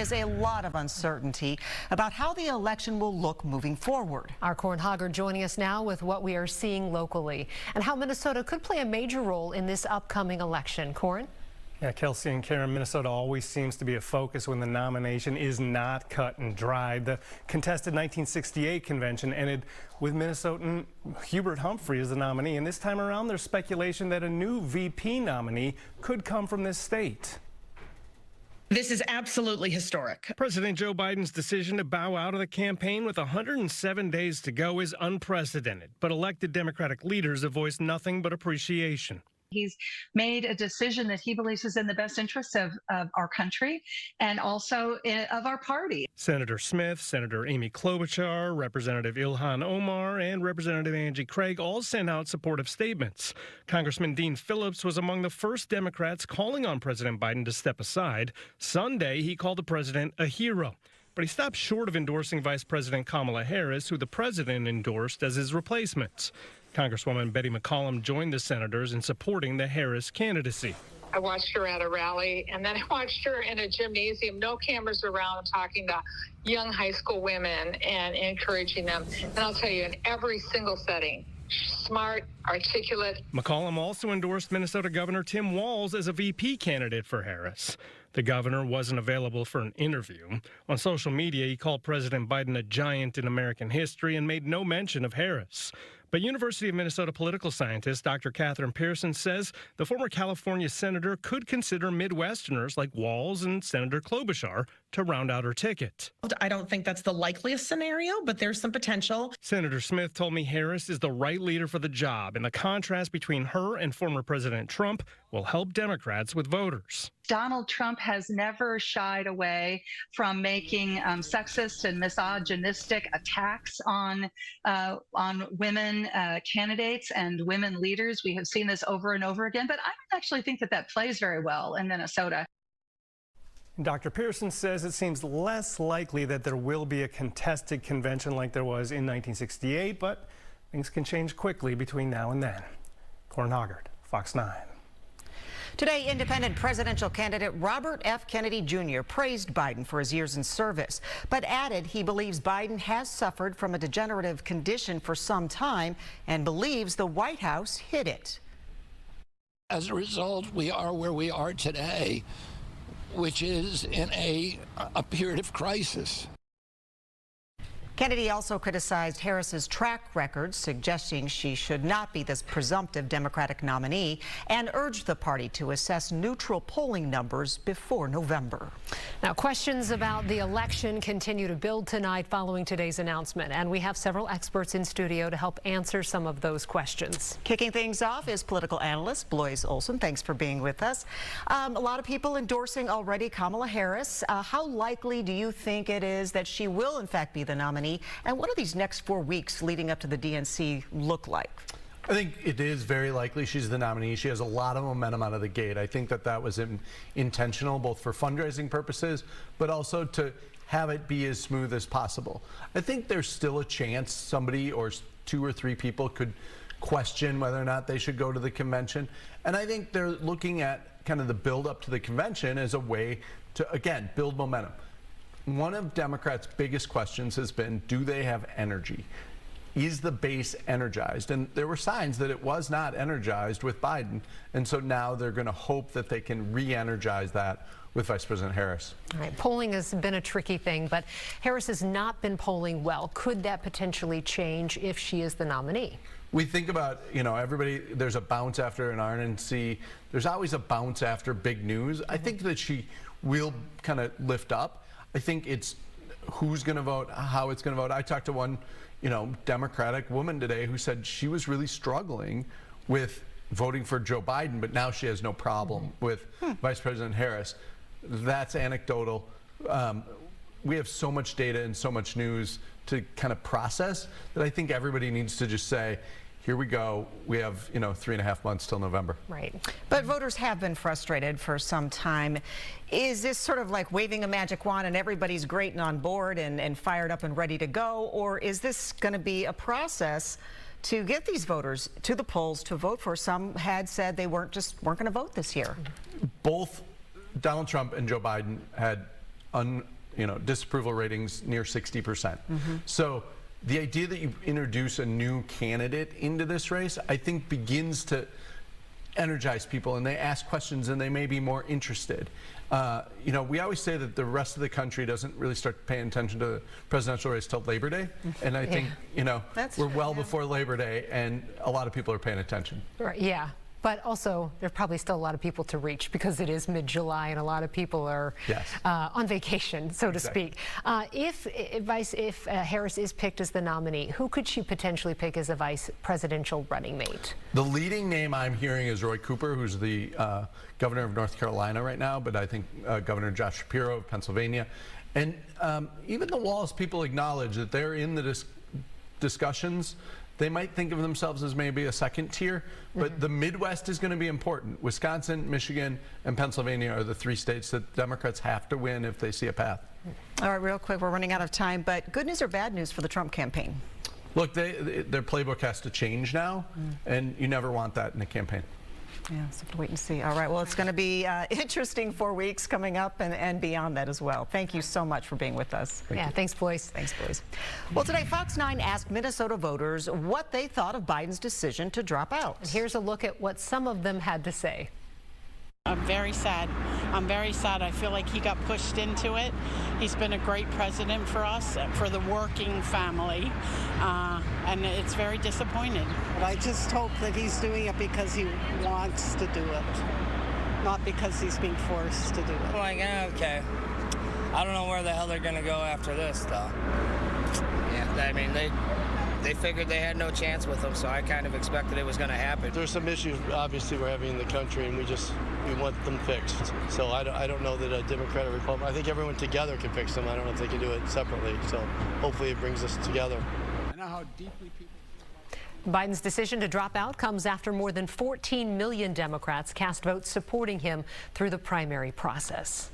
is a lot of uncertainty about how the election will look moving forward. Our Corin Hoggard joining us now with what we are seeing locally and how Minnesota could play a major role in this upcoming election. Corin? Yeah, Kelsey and Karen, Minnesota always seems to be a focus when the nomination is not cut and dried. The contested 1968 convention ended with Minnesotan Hubert Humphrey as the nominee, and this time around there's speculation that a new VP nominee could come from this state. This is absolutely historic. President Joe Biden's decision to bow out of the campaign with 107 days to go is unprecedented, but elected Democratic leaders have voiced nothing but appreciation. He's made a decision that he believes is in the best interest of our country and also of our party. Senator Smith, Senator Amy Klobuchar, Representative Ilhan Omar, and Representative Angie Craig all sent out supportive statements. Congressman Dean Phillips was among the first Democrats calling on President Biden to step aside. Sunday, he called the president a hero. But he stopped short of endorsing Vice President Kamala Harris, who the president endorsed as his replacement. Congresswoman Betty McCollum joined the senators in supporting the Harris candidacy. I watched her at a rally, and then I watched her in a gymnasium, no cameras around, talking to young high school women and encouraging them. And I'll tell you, in every single setting, smart, articulate. McCollum also endorsed Minnesota Governor Tim Walz as a VP candidate for Harris. The governor wasn't available for an interview. On social media, he called President Biden a giant in American history and made no mention of Harris. But University of Minnesota political scientist Dr. Catherine Pearson says the former California senator could consider Midwesterners like Walz and Senator Klobuchar to round out her ticket. I don't think that's the likeliest scenario, but there's some potential. Senator Smith told me Harris is the right leader for the job, and the contrast between her and former President Trump will help Democrats with voters. Donald Trump has never shied away from making sexist and misogynistic attacks on women candidates and women leaders. We have seen this over and over again, but I don't actually think that plays very well in Minnesota. Dr. Pearson says it seems less likely that there will be a contested convention like there was in 1968, but things can change quickly between now and then. Corin Hoggard, Fox 9. Today, independent presidential candidate Robert F. Kennedy Jr. praised Biden for his years in service, but added he believes Biden has suffered from a degenerative condition for some time and believes the White House hid it. As a result, we are where we are today, which is in a period of crisis. Kennedy also criticized Harris's track record, suggesting she should not be this presumptive Democratic nominee, and urged the party to assess neutral polling numbers before November. Now, questions about the election continue to build tonight following today's announcement, and we have several experts in studio to help answer some of those questions. Kicking things off is political analyst Blois Olson. Thanks for being with us. A lot of people endorsing already Kamala Harris. How likely do you think it is that she will, in fact, be the nominee? And what do these next 4 weeks leading up to the DNC look like? I think it is very likely she's the nominee. She has a lot of momentum out of the gate. I think that was intentional, both for fundraising purposes, but also to have it be as smooth as possible. I think there's still a chance somebody or 2 or 3 people could question whether or not they should go to the convention. And I think they're looking at kind of the build up to the convention as a way to, again, build momentum. One of Democrats' biggest questions has been, do they have energy? Is the base energized? And there were signs that it was not energized with Biden. And so now they're going to hope that they can re-energize that with Vice President Harris. All right, polling has been a tricky thing, but Harris has not been polling well. Could that potentially change if she is the nominee? We think about, everybody, there's a bounce after an RNC. There's always a bounce after big news. I think that she will kind of lift up. I think it's who's going to vote, how it's going to vote. I talked to one, Democratic woman today who said she was really struggling with voting for Joe Biden, but now she has no problem with Vice President Harris. That's anecdotal. We have so much data and so much news to kind of process that I think everybody needs to just say, here we go. We have, 3.5 months till November. Right. But voters have been frustrated for some time. Is this sort of like waving a magic wand and everybody's great and on board and fired up and ready to go? Or is this going to be a process to get these voters to the polls to vote for? Some had said they weren't going to vote this year. Both Donald Trump and Joe Biden had disapproval ratings near 60%. So the idea that you introduce a new candidate into this race, I think, begins to energize people, and they ask questions and they may be more interested. We always say that the rest of the country doesn't really start paying attention to the presidential race till Labor Day, and I think we're well before Labor Day, and a lot of people are paying attention. Right, yeah. But also, there's probably still a lot of people to reach because it is mid-July and a lot of people are on vacation, so to speak. If Harris is picked as the nominee, who could she potentially pick as a vice presidential running mate? The leading name I'm hearing is Roy Cooper, who's the governor of North Carolina right now, but I think Governor Josh Shapiro of Pennsylvania. And even the Walls people acknowledge that they're in the discussions. They might think of themselves as maybe a second tier, but the Midwest is going to be important. Wisconsin, Michigan, and Pennsylvania are the 3 states that Democrats have to win if they see a path. All right, real quick, we're running out of time, but good news or bad news for the Trump campaign? Look, their playbook has to change now, and you never want that in a campaign. Yeah, so have to wait and see. All right, well, it's going to be interesting 4 weeks coming up and beyond that as well. Thank you so much for being with us. Thanks, Blois. Thanks, Blois. Well, today, Fox 9 asked Minnesota voters what they thought of Biden's decision to drop out. And here's a look at what some of them had to say. I'm very sad. I'm very sad. I feel like he got pushed into it. He's been a great president for us, for the working family, and it's very disappointing. But I just hope that he's doing it because he wants to do it, not because he's being forced to do it. Like, okay. I don't know where the hell they're going to go after this, though. Yeah, I mean, they figured they had no chance with him, so I kind of expected it was going to happen. There's some issues, obviously, we're having in the country, and we want them fixed. So I don't know that a Democrat or Republican, I think everyone together can fix them. I don't know if they can do it separately. So hopefully it brings us together. I know how deeply people... Biden's decision to drop out comes after more than 14 million Democrats cast votes supporting him through the primary process.